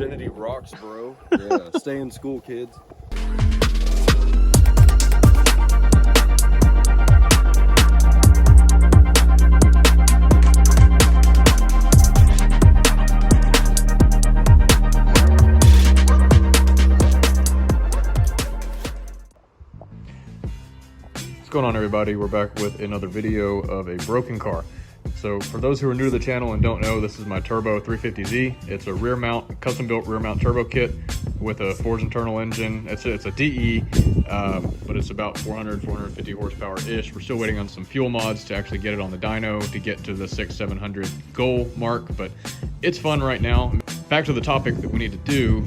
Virginity rocks, bro. Yeah, stay in school, kids. What's going on, everybody? We're back with another video of a broken car. So for those who are new to the channel and don't know, this is my Turbo 350Z. It's a rear mount, custom built rear mount turbo kit with a Ford's internal engine. It's a DE, but it's about 450 horsepower-ish. We're still waiting on some fuel mods to actually get it on the dyno to get to the 600-700 goal mark, but it's fun right now. Back to the topic that we need to do.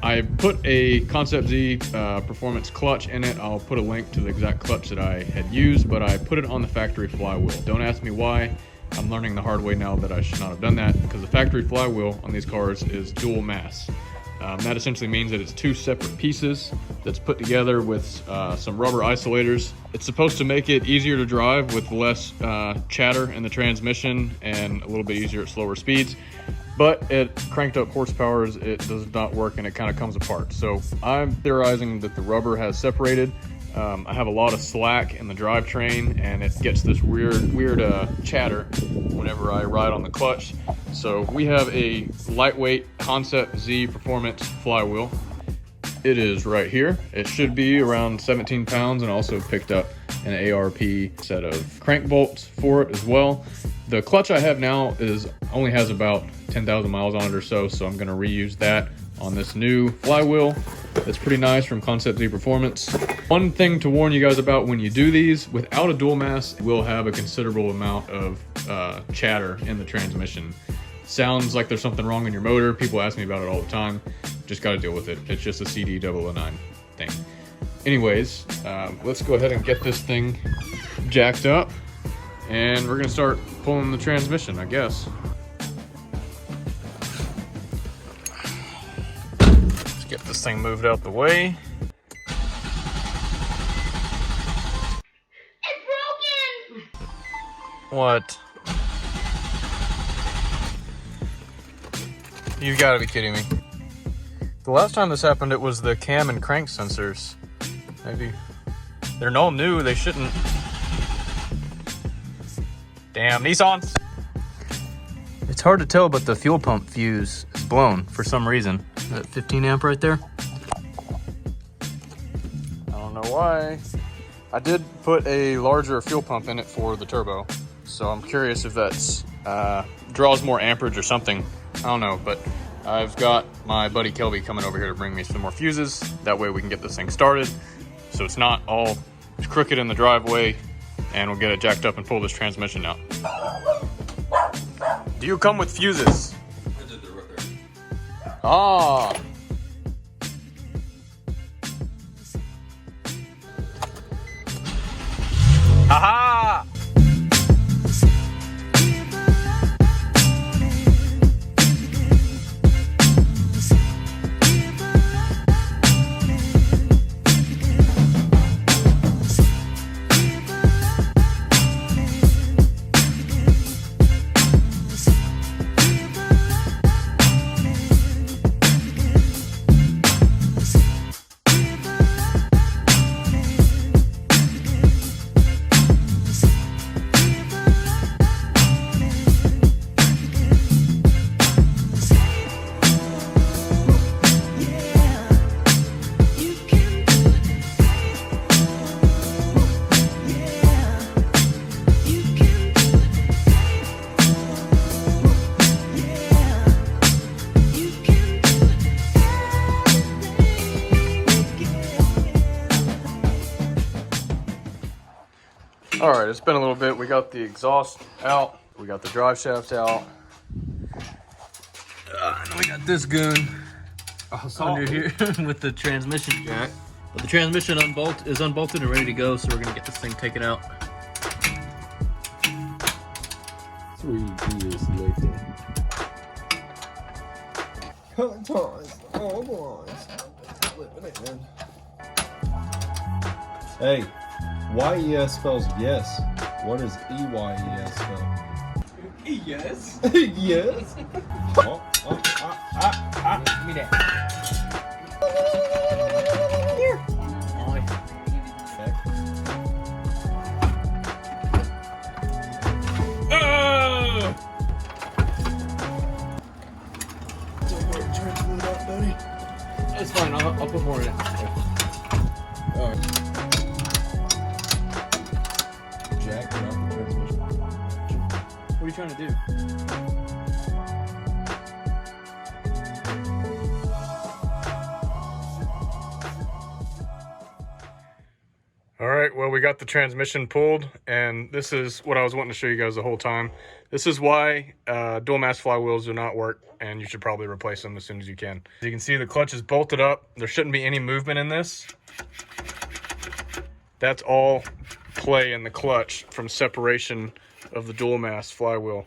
I put a Concept Z performance clutch in it. I'll put a link to the exact clutch that I had used, but I put it on the factory flywheel. Don't ask me why. I'm learning the hard way now that I should not have done that, because the factory flywheel on these cars is dual mass. That essentially means that it's two separate pieces that's put together with some rubber isolators. It's supposed to make it easier to drive with less chatter in the transmission and a little bit easier at slower speeds. But at cranked up horsepowers, it does not work and it kind of comes apart. So I'm theorizing that the rubber has separated. I have a lot of slack in the drivetrain and it gets this weird chatter whenever I ride on the clutch. So we have a lightweight Concept Z performance flywheel. It is right here. It should be around 17 pounds, and also picked up an ARP set of crank bolts for it as well. The clutch I have now only has about 10,000 miles on it or so, so I'm gonna reuse that on this new flywheel. It's pretty nice from Concept Z Performance. One thing to warn you guys about: when you do these without a dual mass, it will have a considerable amount of chatter in the transmission. Sounds like there's something wrong in your motor. People ask me about it all the time. Just got to deal with it. It's just a CD009 thing. Anyways, let's go ahead and get this thing jacked up, and we're gonna start pulling the transmission, I guess. Let's get this thing moved out the way. It's broken! What? You've got to be kidding me. The last time this happened, it was the cam and crank sensors. Maybe they're all new. They shouldn't. Damn Nissans. It's hard to tell, but the fuel pump fuse is blown for some reason. That 15 amp right there. I don't know why. I did put a larger fuel pump in it for the turbo, so I'm curious if that's draws more amperage or something. I don't know, but I've got my buddy Kelby coming over here to bring me some more fuses. That way we can get this thing started, so it's not all crooked in the driveway, and we'll get it jacked up and pull this transmission out. Do you come with fuses? I did the right there. Ah. Aha! All right, it's been a little bit. We got the exhaust out. We got the drive shaft out. And we got this goon under here with the transmission jack. But the transmission is unbolted and ready to go, so we're gonna get this thing taken out. 3 years later. Toys. Oh, boys. Living it, man. Hey, YES spells yes. What does EYES spell? Yes. Yes. me that. Here. Oh, yeah. That's fine. I'll put more in it. Alright. Jack, drop the transmission. What are you trying to do? All right, well, we got the transmission pulled, and this is what I was wanting to show you guys the whole time. This is why dual mass flywheels do not work, and you should probably replace them as soon as you can. As you can see, the clutch is bolted up. There shouldn't be any movement in this. That's all play in the clutch from separation of the dual mass flywheel.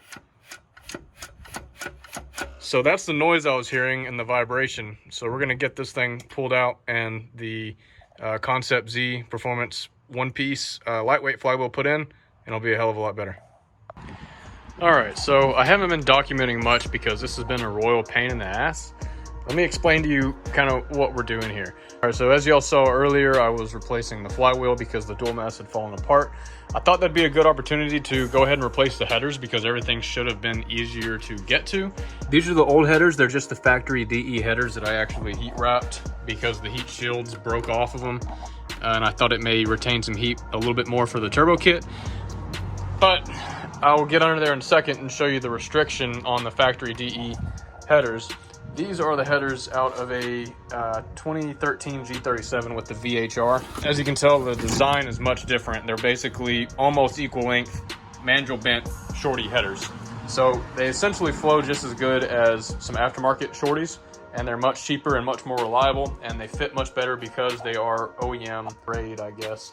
So that's the noise I was hearing and the vibration. So we're gonna get this thing pulled out and the Concept Z Performance one-piece lightweight flywheel put in, and it'll be a hell of a lot better. All right, so I haven't been documenting much because this has been a royal pain in the ass. Let me explain to you kind of what we're doing here. All right, so as y'all saw earlier, I was replacing the flywheel because the dual mass had fallen apart. I thought that'd be a good opportunity to go ahead and replace the headers because everything should have been easier to get to. These are the old headers. They're just the factory DE headers that I actually heat wrapped because the heat shields broke off of them. And I thought it may retain some heat a little bit more for the turbo kit. But I'll get under there in a second and show you the restriction on the factory DE headers. These are the headers out of a 2013 G37 with the VHR. As you can tell, the design is much different. They're basically almost equal length mandrel bent shorty headers. So they essentially flow just as good as some aftermarket shorties, and they're much cheaper and much more reliable, and they fit much better because they are OEM grade, I guess.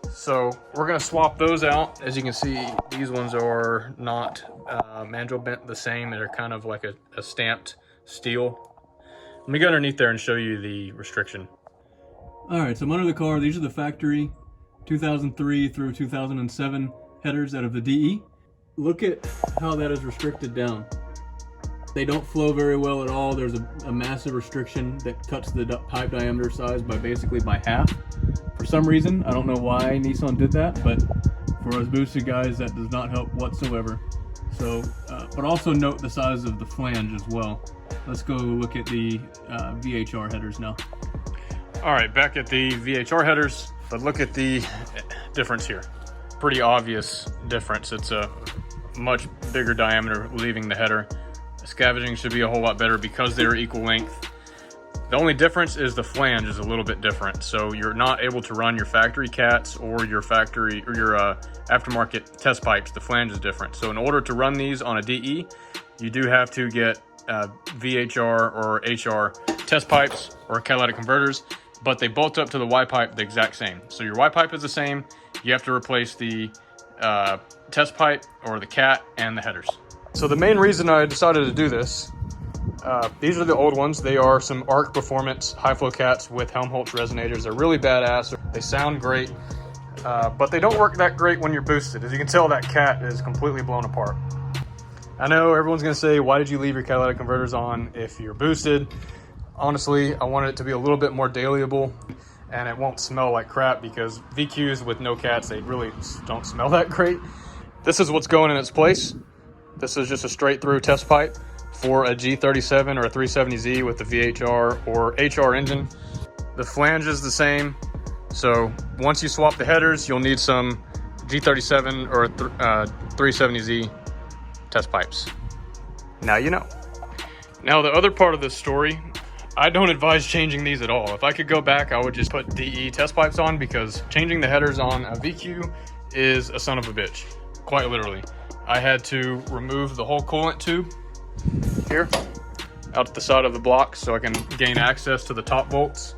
So we're gonna swap those out. As you can see, these ones are not mandrel bent the same. They're kind of like a stamped steel. Let me go underneath there and show you the restriction. All right, so I'm under the car. These are the factory 2003 through 2007 headers out of the DE. Look at how that is restricted down. They don't flow very well at all. There's a massive restriction that cuts the pipe diameter size by half. For some reason, I don't know why Nissan did that, but for us boosted guys, that does not help whatsoever. So, but also note the size of the flange as well. Let's go look at the VHR headers now. All right, back at the VHR headers, but look at the difference here. Pretty obvious difference. It's a much bigger diameter leaving the header. The scavenging should be a whole lot better because they're equal length. The only difference is the flange is a little bit different. So you're not able to run your factory cats or your factory or your aftermarket test pipes. The flange is different. So in order to run these on a DE, you do have to get VHR or HR test pipes or catalytic converters, but they bolt up to the Y pipe the exact same. So your Y pipe is the same. You have to replace the test pipe or the cat and the headers. So the main reason I decided to do this, these are the old ones. They are some ARC Performance high flow cats with Helmholtz resonators. They're really badass. They sound great, but they don't work that great when you're boosted. As you can tell, that cat is completely blown apart. I know everyone's gonna say, why did you leave your catalytic converters on if you're boosted? Honestly, I wanted it to be a little bit more dailyable and it won't smell like crap because VQs with no cats, they really don't smell that great. This is what's going in its place. This is just a straight through test pipe for a G37 or a 370Z with the VHR or HR engine. The flange is the same. So once you swap the headers, you'll need some G37 or 370Z test pipes. Now you know. Now the other part of this story, I don't advise changing these at all. If I could go back, I would just put DE test pipes on because changing the headers on a VQ is a son of a bitch, quite literally. I had to remove the whole coolant tube here out at the side of the block so I can gain access to the top bolts.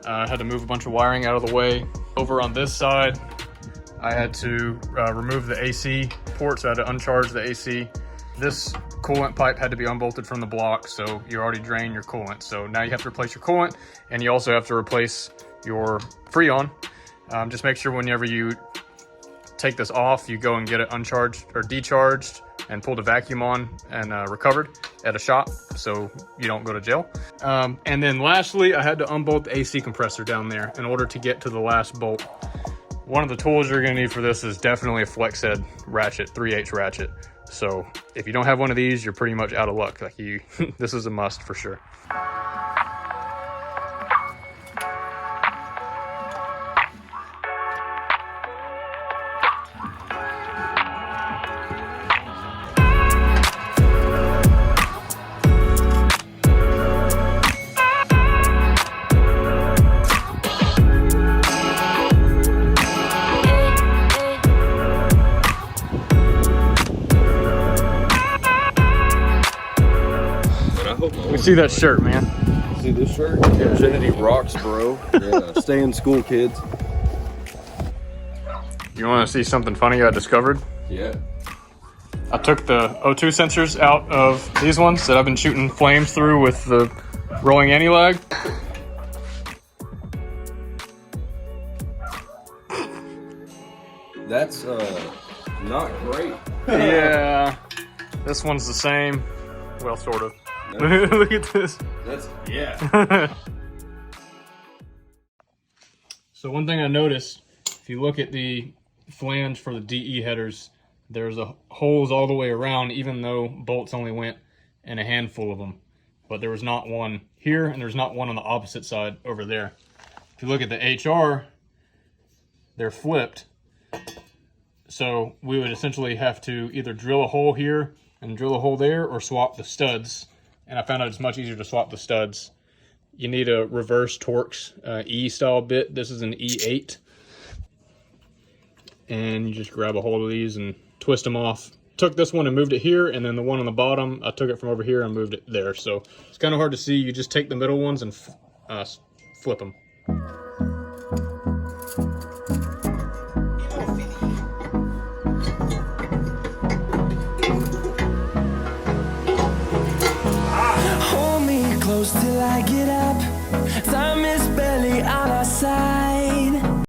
I had to move a bunch of wiring out of the way. Over on this side, I had to remove the AC port, so I had to uncharge the AC. This coolant pipe had to be unbolted from the block, so you already drained your coolant. So now you have to replace your coolant, and you also have to replace your Freon. Just make sure whenever you take this off, you go and get it uncharged or decharged and pulled a vacuum on and recovered at a shop, so you don't go to jail. And then lastly, I had to unbolt the AC compressor down there in order to get to the last bolt. One of the tools you're gonna need for this is definitely a flex head ratchet, 3/8 ratchet. So if you don't have one of these, you're pretty much out of luck. Like this is a must for sure. See that shirt, man. See this shirt? Virginity rocks, bro. Yeah, stay in school, kids. You want to see something funny I discovered? Yeah. I took the O2 sensors out of these ones that I've been shooting flames through with the rolling anti-lag. That's not great. Yeah, this one's the same. Well, sort of. Look at this. That's, yeah. So one thing I noticed, if you look at the flange for the DE headers, there's holes all the way around, even though bolts only went in a handful of them. But there was not one here, and there's not one on the opposite side over there. If you look at the HR, they're flipped. So we would essentially have to either drill a hole here and drill a hole there, or swap the studs. And I found out it's much easier to swap the studs. You need a reverse Torx E style bit. This is an E8. And you just grab a hold of these and twist them off. Took this one and moved it here, and then the one on the bottom, I took it from over here and moved it there. So it's kind of hard to see. You just take the middle ones and flip them.